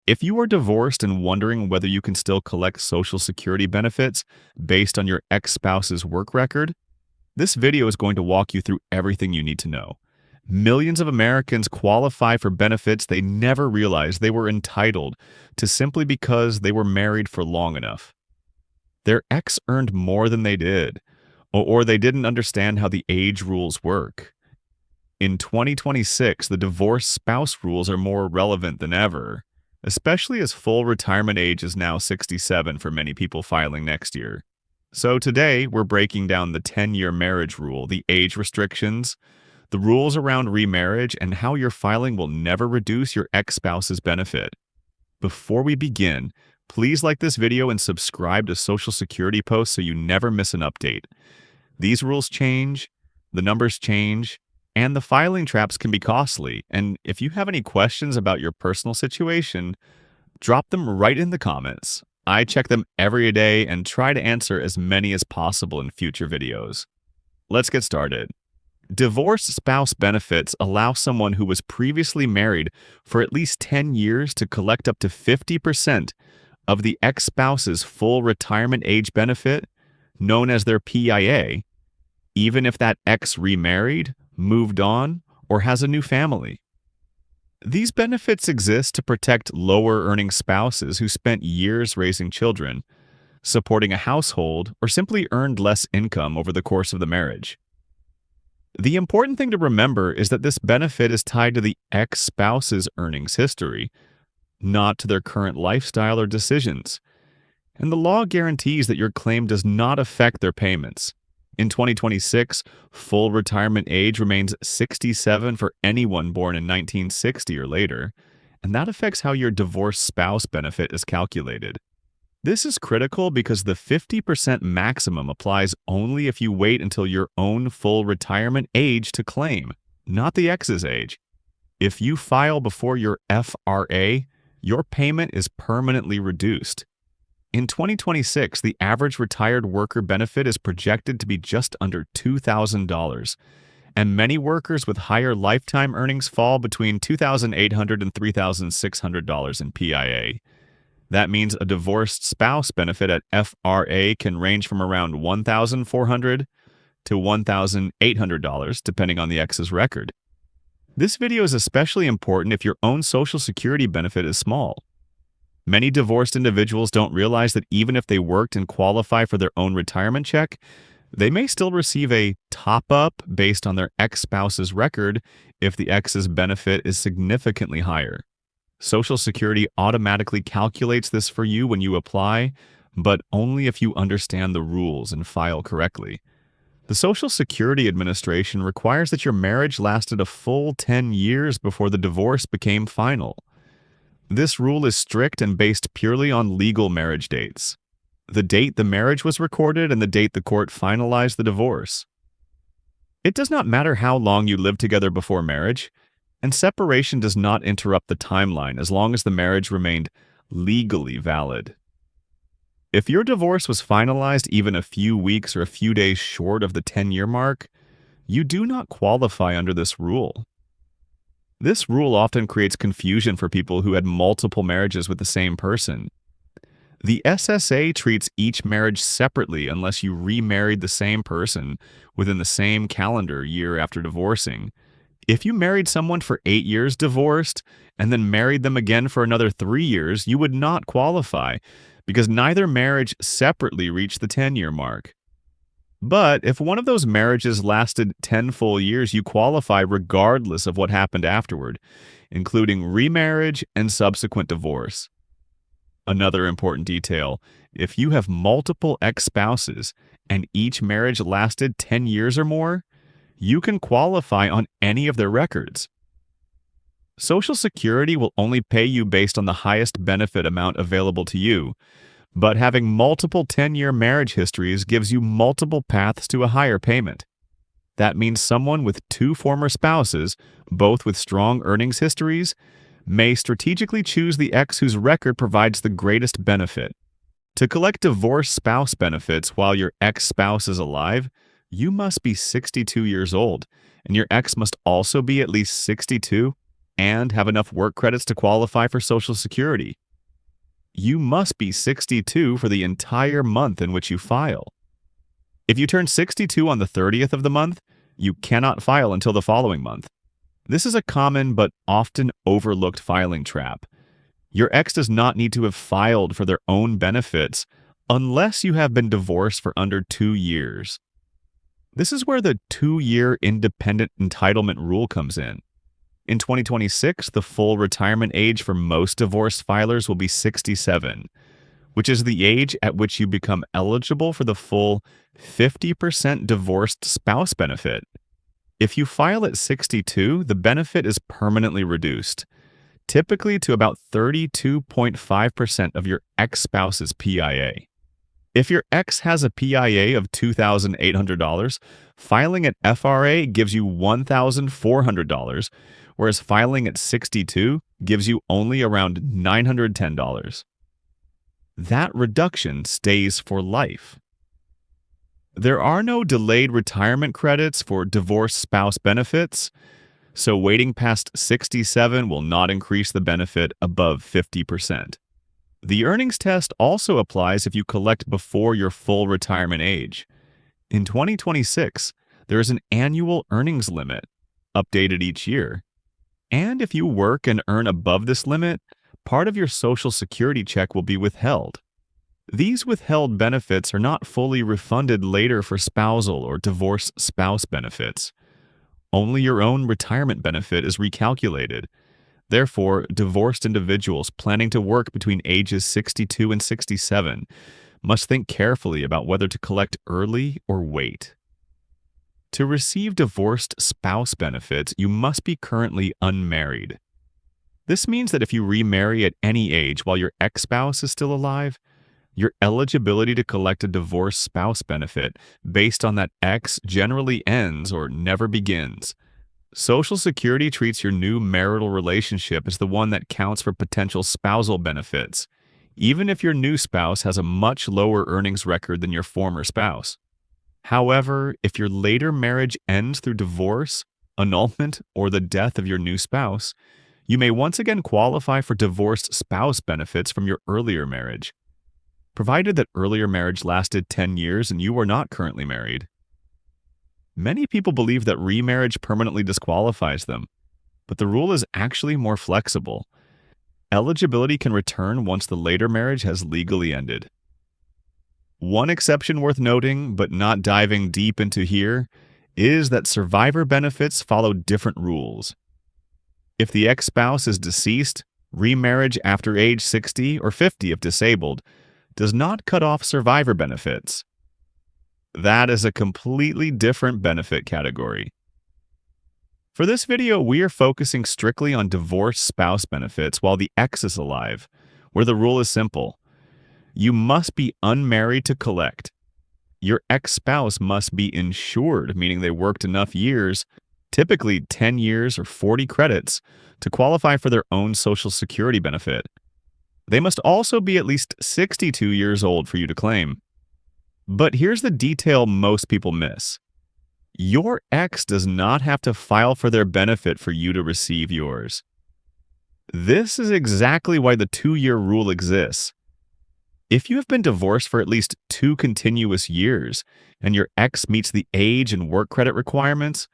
If you are divorced and wondering whether you can still collect Social Security benefits based on your ex-spouse's work record, this video is going to walk you through everything you need to know. Millions of Americans qualify for benefits they never realized they were entitled to simply because they were married for long enough. Their ex earned more than they did, or they didn't understand how the age rules work. In 2026, the divorce spouse rules are more relevant than ever, especially as full retirement age is now 67 for many people filing next year. So today, we're breaking down the 10-year marriage rule, the age restrictions, the rules around remarriage, and how your filing will never reduce your ex-spouse's benefit. Before we begin, please like this video and subscribe to Social Security posts so you never miss an update. These rules change, the numbers change, and the filing traps can be costly. And if you have any questions about your personal situation, drop them right in the comments. I check them every day and try to answer as many as possible in future videos. Let's get started. Divorce spouse benefits allow someone who was previously married for at least 10 years to collect up to 50% of the ex-spouse's full retirement age benefit, known as their PIA, even if that ex remarried, moved on, or has a new family. These benefits exist to protect lower-earning spouses who spent years raising children, supporting a household, or simply earned less income over the course of the marriage. The important thing to remember is that this benefit is tied to the ex-spouse's earnings history, not to their current lifestyle or decisions. And the law guarantees that your claim does not affect their payments. In 2026, full retirement age remains 67 for anyone born in 1960 or later, and that affects how your divorced spouse benefit is calculated. This is critical because the 50% maximum applies only if you wait until your own full retirement age to claim, not the ex's age. If you file before your FRA, your payment is permanently reduced. In 2026, the average retired worker benefit is projected to be just under $2,000, and many workers with higher lifetime earnings fall between $2,800 and $3,600 in PIA. That means a divorced spouse benefit at FRA can range from around $1,400 to $1,800, depending on the ex's record. This video is especially important if your own Social Security benefit is small. Many divorced individuals don't realize that even if they worked and qualify for their own retirement check, they may still receive a top-up based on their ex-spouse's record if the ex's benefit is significantly higher. Social Security automatically calculates this for you when you apply, but only if you understand the rules and file correctly. The Social Security Administration requires that your marriage lasted a full 10 years before the divorce became final. This rule is strict and based purely on legal marriage dates, the date the marriage was recorded and the date the court finalized the divorce. It does not matter how long you lived together before marriage, and separation does not interrupt the timeline as long as the marriage remained legally valid. If your divorce was finalized even a few weeks or a few days short of the 10-year mark, you do not qualify under this rule. This rule often creates confusion for people who had multiple marriages with the same person. The SSA treats each marriage separately unless you remarried the same person within the same calendar year after divorcing. If you married someone for 8 years divorced and then married them again for another 3 years, you would not qualify because neither marriage separately reached the 10-year mark. But if one of those marriages lasted 10 full years, you qualify regardless of what happened afterward, including remarriage and subsequent divorce. Another important detail, if you have multiple ex-spouses and each marriage lasted 10 years or more, you can qualify on any of their records. Social Security will only pay you based on the highest benefit amount available to you, but having multiple 10-year marriage histories gives you multiple paths to a higher payment. That means someone with 2 former spouses, both with strong earnings histories, may strategically choose the ex whose record provides the greatest benefit. To collect divorced spouse benefits while your ex-spouse is alive, you must be 62 years old, and your ex must also be at least 62 and have enough work credits to qualify for Social Security. You must be 62 for the entire month in which you file. If you turn 62 on the 30th of the month, you cannot file until the following month. This is a common but often overlooked filing trap. Your ex does not need to have filed for their own benefits unless you have been divorced for under 2 years. This is where the 2-year independent entitlement rule comes in. In 2026, the full retirement age for most divorce filers will be 67, which is the age at which you become eligible for the full 50% divorced spouse benefit. If you file at 62, the benefit is permanently reduced, typically to about 32.5% of your ex-spouse's PIA. If your ex has a PIA of $2,800, filing at FRA gives you $1,400, whereas filing at 62 gives you only around $910. That reduction stays for life. There are no delayed retirement credits for divorced spouse benefits, so waiting past 67 will not increase the benefit above 50%. The earnings test also applies if you collect before your full retirement age. In 2026, there is an annual earnings limit, updated each year. And if you work and earn above this limit, part of your Social Security check will be withheld. These withheld benefits are not fully refunded later for spousal or divorced spouse benefits. Only your own retirement benefit is recalculated. Therefore, divorced individuals planning to work between ages 62 and 67 must think carefully about whether to collect early or wait. To receive divorced spouse benefits, you must be currently unmarried. This means that if you remarry at any age while your ex-spouse is still alive, your eligibility to collect a divorced spouse benefit based on that ex generally ends or never begins. Social Security treats your new marital relationship as the one that counts for potential spousal benefits, even if your new spouse has a much lower earnings record than your former spouse. However, if your later marriage ends through divorce, annulment, or the death of your new spouse, you may once again qualify for divorced spouse benefits from your earlier marriage, provided that earlier marriage lasted 10 years and you are not currently married. Many people believe that remarriage permanently disqualifies them, but the rule is actually more flexible. Eligibility can return once the later marriage has legally ended. One exception worth noting, but not diving deep into here, is that survivor benefits follow different rules. If the ex-spouse is deceased, remarriage after age 60 or 50 if disabled does not cut off survivor benefits. That is a completely different benefit category. For this video, we are focusing strictly on divorced spouse benefits while the ex is alive, where the rule is simple. You must be unmarried to collect. Your ex-spouse must be insured, meaning they worked enough years, typically 10 years or 40 credits, to qualify for their own Social Security benefit. They must also be at least 62 years old for you to claim. But here's the detail most people miss. Your ex does not have to file for their benefit for you to receive yours. This is exactly why the 2-year rule exists. If you have been divorced for at least 2 continuous years and your ex meets the age and work credit requirements,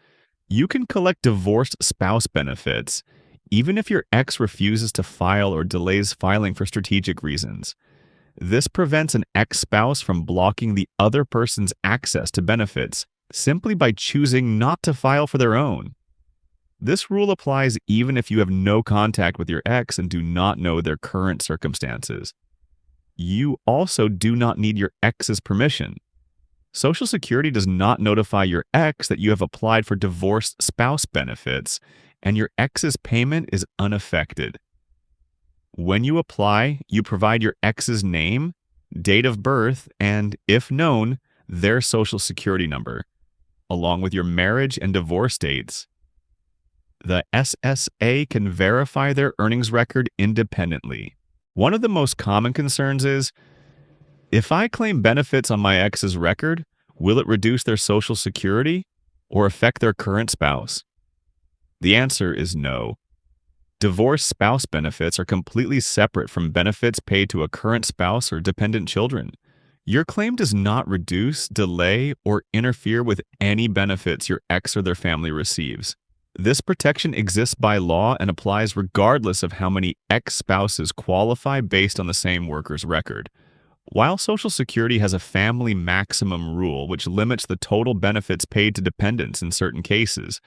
you can collect divorced spouse benefits, even if your ex refuses to file or delays filing for strategic reasons. This prevents an ex-spouse from blocking the other person's access to benefits simply by choosing not to file for their own. This rule applies even if you have no contact with your ex and do not know their current circumstances. You also do not need your ex's permission. Social Security does not notify your ex that you have applied for divorced spouse benefits, and your ex's payment is unaffected. When you apply, you provide your ex's name, date of birth, and, if known, their Social Security number, along with your marriage and divorce dates. The SSA can verify their earnings record independently. One of the most common concerns is, if I claim benefits on my ex's record, will it reduce their Social Security or affect their current spouse? The answer is no. Divorced spouse benefits are completely separate from benefits paid to a current spouse or dependent children. Your claim does not reduce, delay, or interfere with any benefits your ex or their family receives. This protection exists by law and applies regardless of how many ex-spouses qualify based on the same worker's record. While Social Security has a family maximum rule which limits the total benefits paid to dependents in certain cases,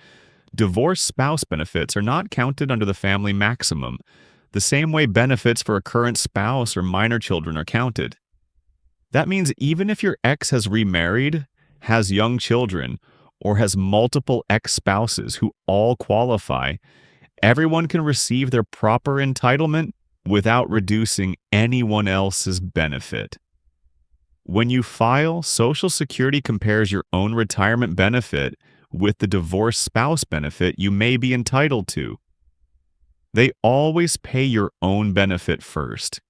divorced spouse benefits are not counted under the family maximum, the same way benefits for a current spouse or minor children are counted. That means even if your ex has remarried, has young children, or has multiple ex-spouses who all qualify, everyone can receive their proper entitlement without reducing anyone else's benefit. When you file, Social Security compares your own retirement benefit with the divorced spouse benefit you may be entitled to. They always pay your own benefit first.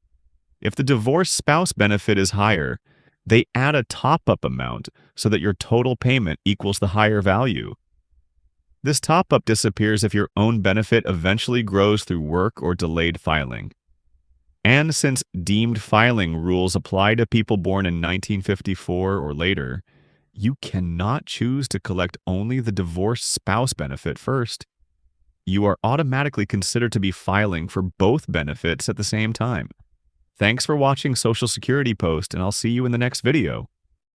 If the divorced spouse benefit is higher, they add a top-up amount so that your total payment equals the higher value. This top-up disappears if your own benefit eventually grows through work or delayed filing. And since deemed filing rules apply to people born in 1954 or later, you cannot choose to collect only the divorced spouse benefit first. You are automatically considered to be filing for both benefits at the same time. Thanks for watching Social Security Post, and I'll see you in the next video.